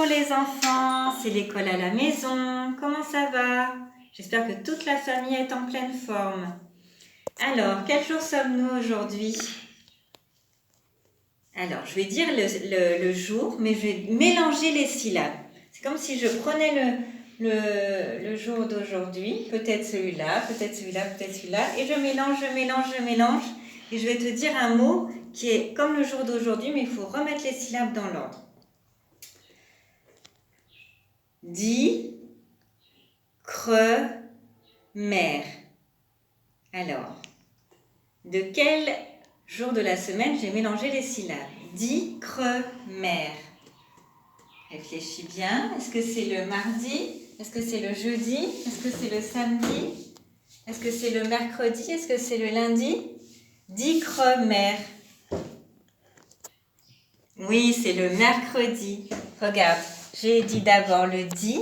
Bonjour les enfants, c'est l'école à la maison, comment ça va? J'espère que toute la famille est en pleine forme. Alors, quel jour sommes-nous aujourd'hui? Alors, je vais dire le jour, mais je vais mélanger les syllabes. C'est comme si je prenais le jour d'aujourd'hui, peut-être celui-là, peut-être celui-là, peut-être celui-là, et je mélange, et je vais te dire un mot qui est comme le jour d'aujourd'hui, mais il faut remettre les syllabes dans l'ordre. Di, creux, mer. Alors, de quel jour de la semaine j'ai mélangé les syllabes? Di, creux, mer. Réfléchis bien. Est-ce que c'est le mardi? Est-ce que c'est le jeudi? Est-ce que c'est le samedi? Est-ce que c'est le mercredi? Est-ce que c'est le lundi? Di, creux, mer. Oui, c'est le mercredi. Regarde, j'ai dit d'abord le di,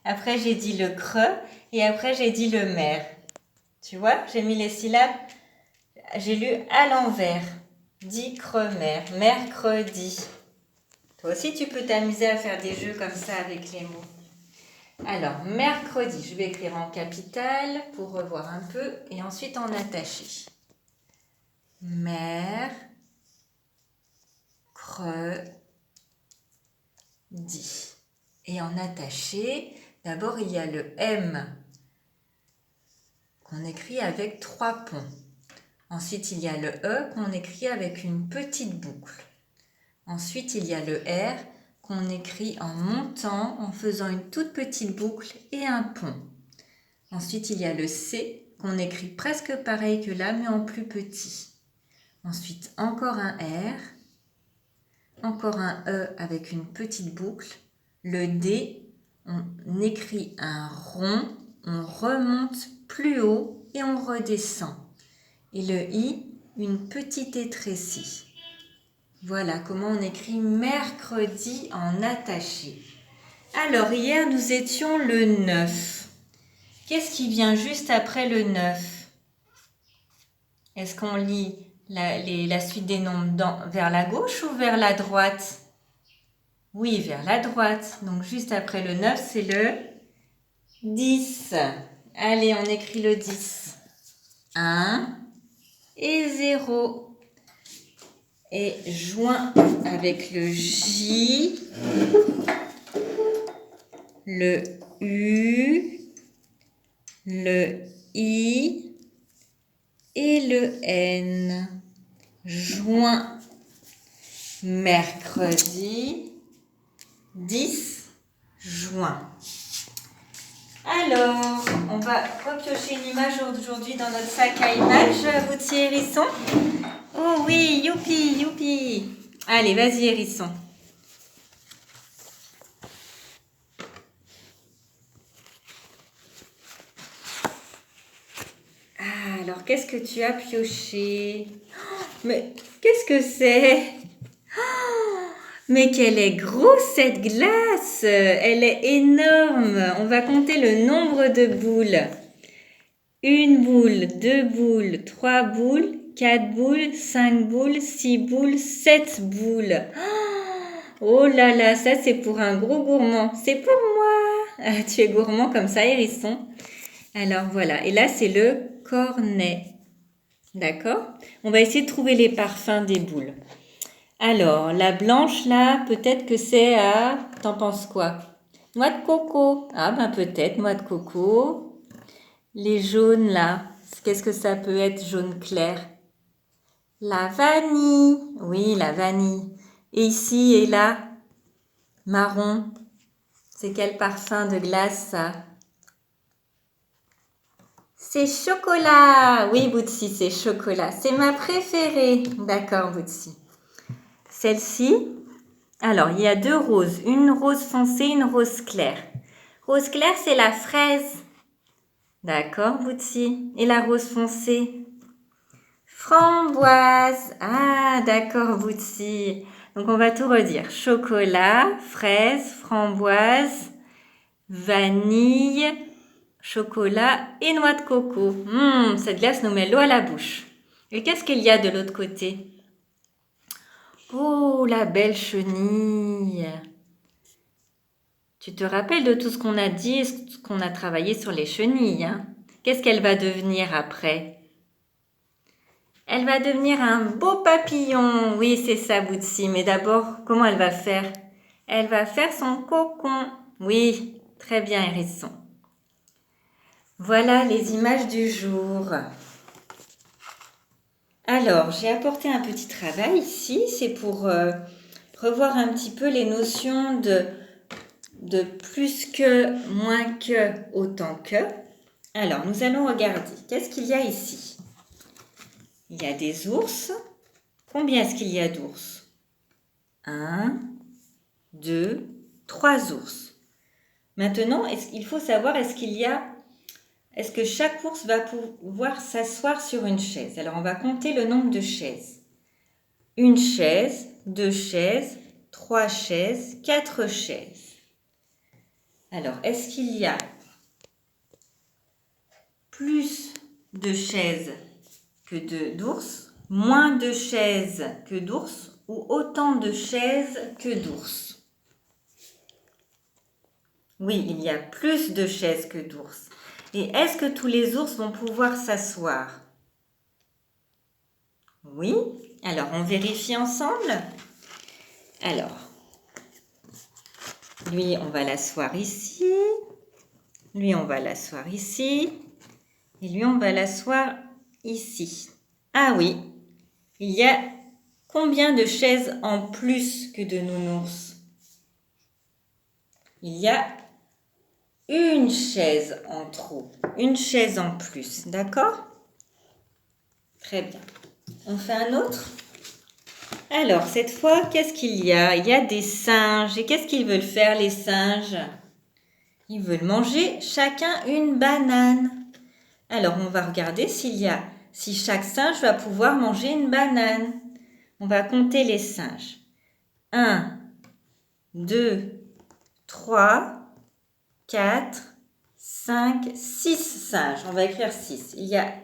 après j'ai dit le creux et après j'ai dit le mer. Tu vois, j'ai mis les syllabes, j'ai lu à l'envers. Di, creux, mer, mercredi. Toi aussi, tu peux t'amuser à faire des jeux comme ça avec les mots. Alors, mercredi, je vais écrire en capitale pour revoir un peu et ensuite en attaché. Mer, creux, di. Et en attaché, d'abord il y a le M qu'on écrit avec 3 ponts. Ensuite, il y a le E qu'on écrit avec une petite boucle. Ensuite, il y a le R qu'on écrit en montant, en faisant une toute petite boucle et un pont. Ensuite, il y a le C qu'on écrit presque pareil que là, mais en plus petit. Ensuite, encore un R, encore un E avec une petite boucle. Le D, on écrit un rond, on remonte plus haut et on redescend. Et le I, une petite étrécie. Voilà comment on écrit mercredi en attaché. Alors, hier, nous étions le 9. Qu'est-ce qui vient juste après le 9? Est-ce qu'on lit la suite des nombres vers la gauche ou vers la droite? Oui, vers la droite. Donc, juste après le 9, c'est le 10. Allez, on écrit le 10. 1 et 0. Et joint avec le J, le U, le I et le N. Joint mercredi 10 juin. Alors, on va repiocher une image aujourd'hui dans notre sac à images, Boutsi Hérisson. Oh oui, youpi, youpi. Allez, vas-y Hérisson. Ah, alors qu'est-ce que tu as pioché? Mais qu'est-ce que c'est? Mais qu'elle est grosse cette glace! Elle est énorme! On va compter le nombre de boules. 1 boule, 2 boules, 3 boules, 4 boules, 5 boules, 6 boules, 7 boules. Oh là là, ça c'est pour un gros gourmand. C'est pour moi! Ah, tu es gourmand comme ça, Hérisson. Alors voilà, et là c'est le cornet. D'accord? On va essayer de trouver les parfums des boules. Alors, la blanche là, peut-être que c'est à... T'en penses quoi? Noix de coco. Ah ben peut-être, noix de coco. Les jaunes là, qu'est-ce que ça peut être jaune clair? La vanille. Oui, la vanille. Et ici et là, marron. C'est quel parfum de glace ça? C'est chocolat. Oui, Boutsi, c'est chocolat. C'est ma préférée. D'accord, Boutsi. Celle-ci, alors, il y a 2 roses. Une rose foncée, une rose claire. Rose claire, c'est la fraise. D'accord, Boutsi. Et la rose foncée? Framboise. Ah, d'accord, Boutsi. Donc, on va tout redire. Chocolat, fraise, framboise, vanille, chocolat et noix de coco. Cette glace nous met l'eau à la bouche. Et qu'est-ce qu'il y a de l'autre côté? Oh, la belle chenille! Tu te rappelles de tout ce qu'on a dit, ce qu'on a travaillé sur les chenilles, hein? Qu'est-ce qu'elle va devenir après? Elle va devenir un beau papillon. Oui, c'est ça, Boutsi. Mais d'abord, comment elle va faire? Elle va faire son cocon. Oui, très bien, Hérisson. Voilà les images du jour. Alors, j'ai apporté un petit travail ici. C'est pour revoir un petit peu les notions de plus que, moins que, autant que. Alors, nous allons regarder. Qu'est-ce qu'il y a ici? Il y a des ours. Combien est-ce qu'il y a d'ours? 1, 2, 3 ours. Maintenant, il faut savoir, est-ce que chaque ours va pouvoir s'asseoir sur une chaise? Alors, on va compter le nombre de chaises. Une chaise, 2 chaises, 3 chaises, 4 chaises. Alors, est-ce qu'il y a plus de chaises que d'ours, moins de chaises que d'ours ou autant de chaises que d'ours? Oui, il y a plus de chaises que d'ours. Et est-ce que tous les ours vont pouvoir s'asseoir? Oui. Alors, on vérifie ensemble. Alors, lui, on va l'asseoir ici. Lui, on va l'asseoir ici. Et lui, on va l'asseoir ici. Ah oui, il y a combien de chaises en plus que de nounours? Il y a une chaise en trop, une chaise en plus, d'accord? Très bien. On fait un autre? Alors, cette fois, qu'est-ce qu'il y a? Il y a des singes. Et qu'est-ce qu'ils veulent faire, les singes? Ils veulent manger chacun une banane. Alors, on va regarder si chaque singe va pouvoir manger une banane. On va compter les singes. 1, 2, 3, 4, 5, 6 singes. On va écrire 6. Il y a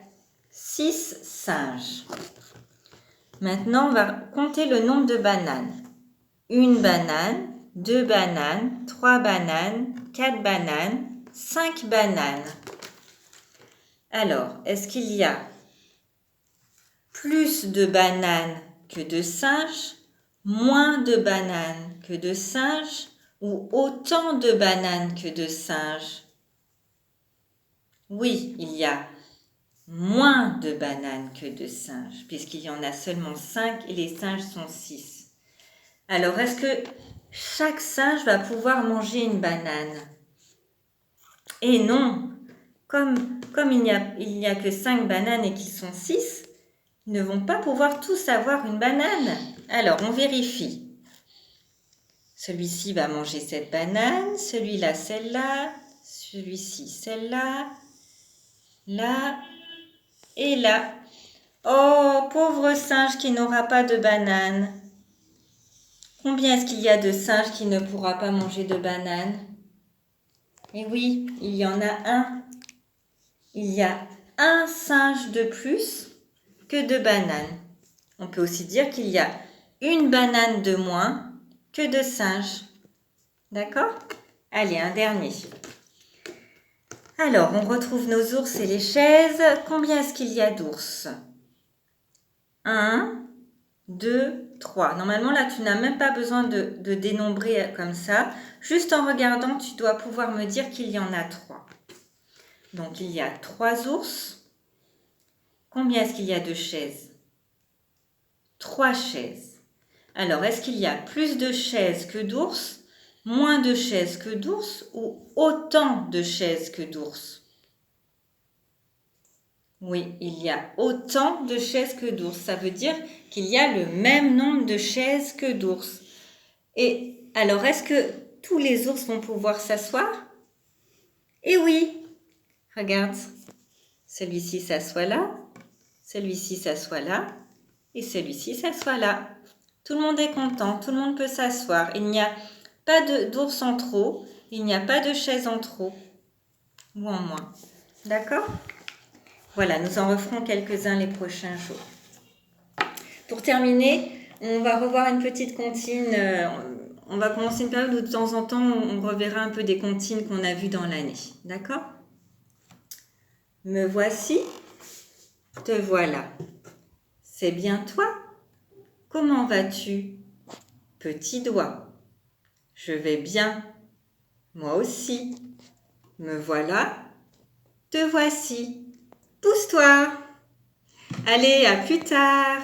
6 singes. Maintenant, on va compter le nombre de bananes. Une banane, 2 bananes, 3 bananes, 4 bananes, 5 bananes. Alors, est-ce qu'il y a plus de bananes que de singes, moins de bananes que de singes ou autant de bananes que de singes? Oui, il y a moins de bananes que de singes, puisqu'il y en a seulement 5 et les singes sont 6. Alors, est-ce que chaque singe va pouvoir manger une banane? Et non, comme il n'y a que 5 bananes et qu'ils sont 6, ils ne vont pas pouvoir tous avoir une banane. Alors, on vérifie. Celui-ci va manger cette banane, celui-là, celle-là, celui-ci, celle-là, là et là. Oh, pauvre singe qui n'aura pas de banane. Combien est-ce qu'il y a de singes qui ne pourra pas manger de banane? Eh oui, il y en a un. Il y a un singe de plus que de bananes. On peut aussi dire qu'il y a une banane de moins que de singes. D'accord? Allez, un dernier. Alors, on retrouve nos ours et les chaises. Combien est-ce qu'il y a d'ours? 1, 2, 3. Normalement, là, tu n'as même pas besoin de dénombrer comme ça. Juste en regardant, tu dois pouvoir me dire qu'il y en a 3. Donc, il y a 3 ours. Combien est-ce qu'il y a de chaises? 3 chaises. Alors, est-ce qu'il y a plus de chaises que d'ours, moins de chaises que d'ours ou autant de chaises que d'ours? Oui, il y a autant de chaises que d'ours. Ça veut dire qu'il y a le même nombre de chaises que d'ours. Et alors, est-ce que tous les ours vont pouvoir s'asseoir? Eh oui! Regarde, celui-ci s'assoit là, celui-ci s'assoit là et celui-ci s'assoit là. Tout le monde est content, tout le monde peut s'asseoir. Il n'y a pas d'ours en trop, il n'y a pas de chaises en trop ou en moins. D'accord? Voilà, nous en referons quelques-uns les prochains jours. Pour terminer, on va revoir une petite comptine. on va commencer une période où de temps en temps, on reverra un peu des comptines qu'on a vues dans l'année. D'accord? Me voici, te voilà. C'est bien toi? Comment vas-tu? Petit doigt. Je vais bien. Moi aussi. Me voilà, te voici. Pousse-toi. Allez, à plus tard.